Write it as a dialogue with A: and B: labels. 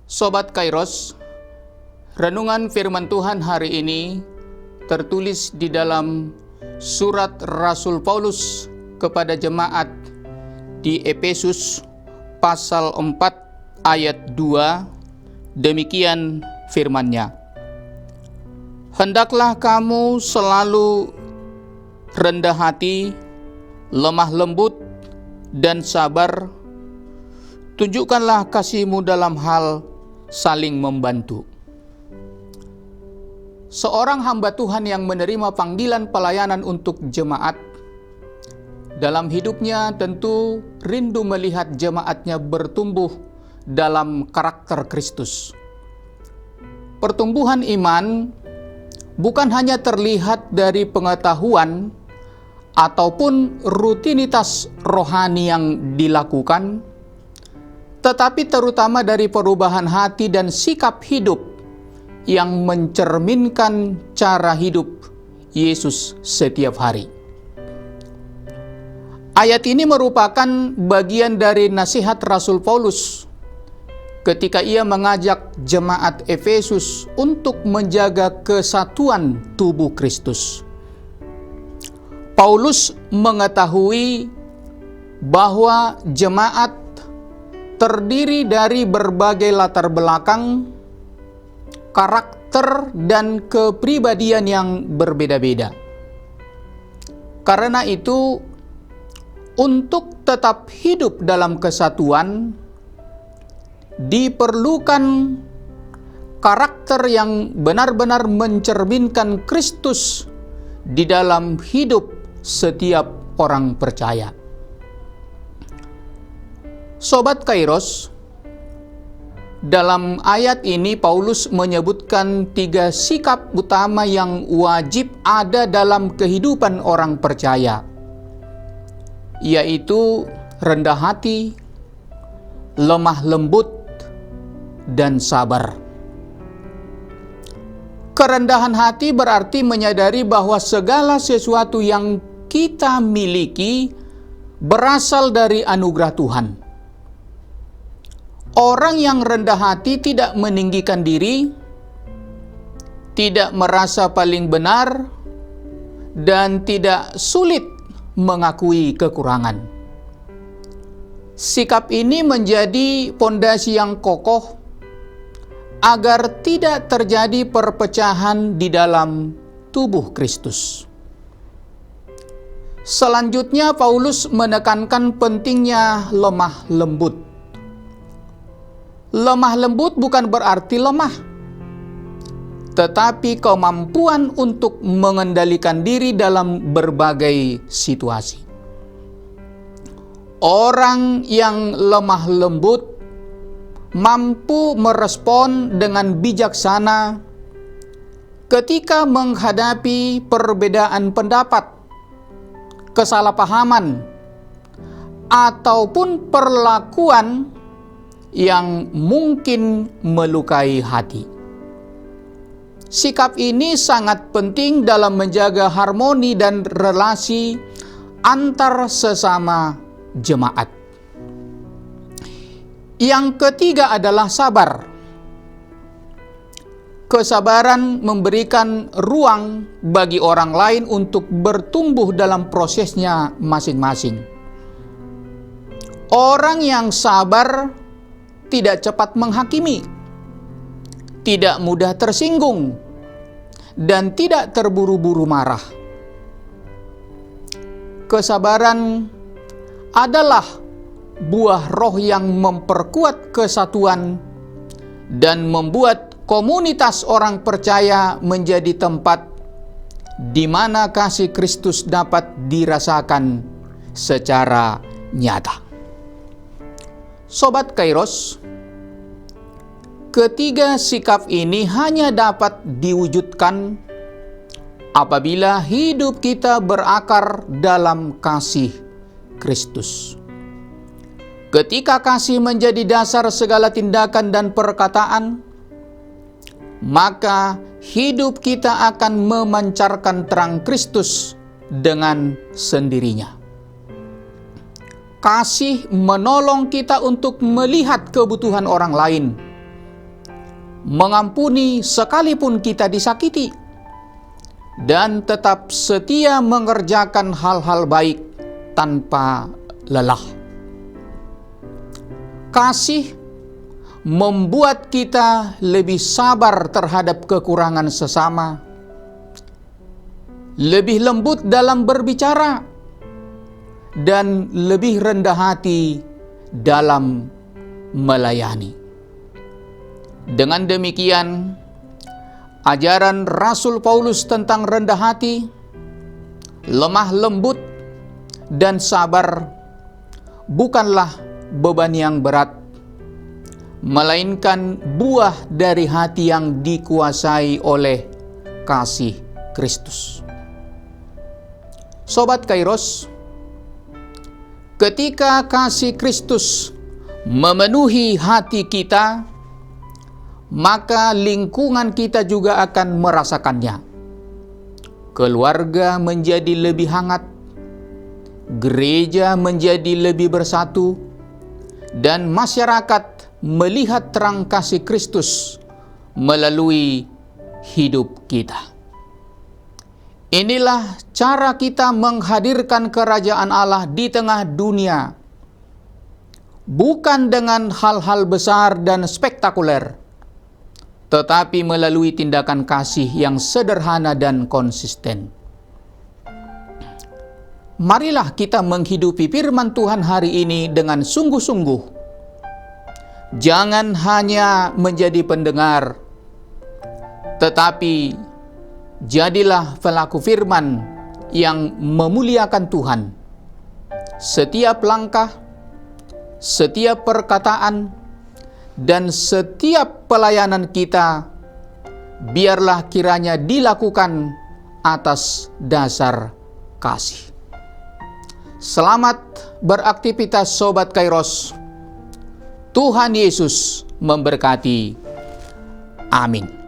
A: Sobat Kairos, renungan firman Tuhan hari ini tertulis di dalam surat Rasul Paulus kepada jemaat di Efesus pasal 4 ayat 2. Demikian firman-Nya. Hendaklah kamu selalu rendah hati, lemah lembut, dan sabar. Tunjukkanlah kasih-Mu dalam hal saling membantu. Seorang hamba Tuhan yang menerima panggilan pelayanan untuk jemaat, dalam hidupnya tentu rindu melihat jemaatnya bertumbuh dalam karakter Kristus. Pertumbuhan iman bukan hanya terlihat dari pengetahuan ataupun rutinitas rohani yang dilakukan, tetapi terutama dari perubahan hati dan sikap hidup yang mencerminkan cara hidup Yesus setiap hari. Ayat ini merupakan bagian dari nasihat Rasul Paulus ketika ia mengajak jemaat Efesus untuk menjaga kesatuan tubuh Kristus. Paulus mengetahui bahwa jemaat terdiri dari berbagai latar belakang, karakter, dan kepribadian yang berbeda-beda. Karena itu, untuk tetap hidup dalam kesatuan, diperlukan karakter yang benar-benar mencerminkan Kristus di dalam hidup setiap orang percaya. Sobat Kairos, dalam ayat ini Paulus menyebutkan 3 sikap utama yang wajib ada dalam kehidupan orang percaya, yaitu rendah hati, lemah lembut, dan sabar. Kerendahan hati berarti menyadari bahwa segala sesuatu yang kita miliki berasal dari anugerah Tuhan. Orang yang rendah hati tidak meninggikan diri, tidak merasa paling benar, dan tidak sulit mengakui kekurangan. Sikap ini menjadi pondasi yang kokoh agar tidak terjadi perpecahan di dalam tubuh Kristus. Selanjutnya, Paulus menekankan pentingnya lemah lembut. Lemah lembut bukan berarti lemah, tetapi kemampuan untuk mengendalikan diri dalam berbagai situasi. Orang yang lemah lembut mampu merespon dengan bijaksana ketika menghadapi perbedaan pendapat, kesalahpahaman, ataupun perlakuan yang mungkin melukai hati. Sikap ini sangat penting dalam menjaga harmoni dan relasi antar sesama jemaat. Yang ketiga adalah sabar. Kesabaran memberikan ruang bagi orang lain untuk bertumbuh dalam prosesnya masing-masing. Orang yang sabar tidak cepat menghakimi, tidak mudah tersinggung, dan tidak terburu-buru marah. Kesabaran adalah buah roh yang memperkuat kesatuan dan membuat komunitas orang percaya menjadi tempat di mana kasih Kristus dapat dirasakan secara nyata. Sobat Kairos, ketiga sikap ini hanya dapat diwujudkan apabila hidup kita berakar dalam kasih Kristus. Ketika kasih menjadi dasar segala tindakan dan perkataan, maka hidup kita akan memancarkan terang Kristus dengan sendirinya. Kasih menolong kita untuk melihat kebutuhan orang lain mengampuni sekalipun kita disakiti, dan tetap setia mengerjakan hal-hal baik tanpa lelah. Kasih membuat kita lebih sabar terhadap kekurangan sesama, lebih lembut dalam berbicara, dan lebih rendah hati dalam melayani. Dengan demikian, ajaran Rasul Paulus tentang rendah hati, lemah lembut, dan sabar bukanlah beban yang berat, melainkan buah dari hati yang dikuasai oleh kasih Kristus. Sobat Kairos, ketika kasih Kristus memenuhi hati kita, maka lingkungan kita juga akan merasakannya. Keluarga menjadi lebih hangat, gereja menjadi lebih bersatu, dan masyarakat melihat terang kasih Kristus melalui hidup kita. Inilah cara kita menghadirkan kerajaan Allah di tengah dunia, bukan dengan hal-hal besar dan spektakuler, tetapi melalui tindakan kasih yang sederhana dan konsisten. Marilah kita menghidupi firman Tuhan hari ini dengan sungguh-sungguh. Jangan hanya menjadi pendengar, tetapi jadilah pelaku firman yang memuliakan Tuhan. Setiap langkah, setiap perkataan, dan setiap pelayanan kita, biarlah kiranya dilakukan atas dasar kasih. Selamat beraktivitas Sobat Kairos. Tuhan Yesus memberkati. Amin.